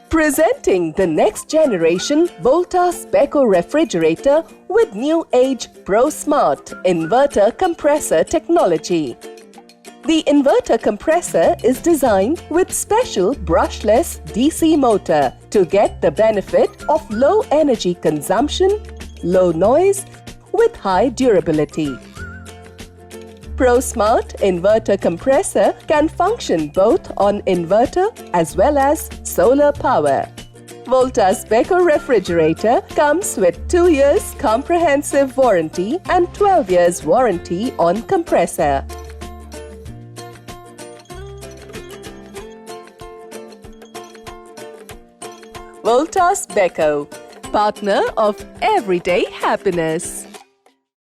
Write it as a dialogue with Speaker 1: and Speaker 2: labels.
Speaker 1: Presenting the next generation Voltas Beko refrigerator with new age Pro Smart inverter compressor technology. The inverter compressor is designed with special brushless DC motor to get the benefit of low energy consumption, low noise with high durability. Pro Smart inverter compressor can function both on inverter as well as solar power. Voltas Beko refrigerator comes with 2 years comprehensive warranty and 12 years warranty on compressor. Voltas Beko, partner of everyday happiness.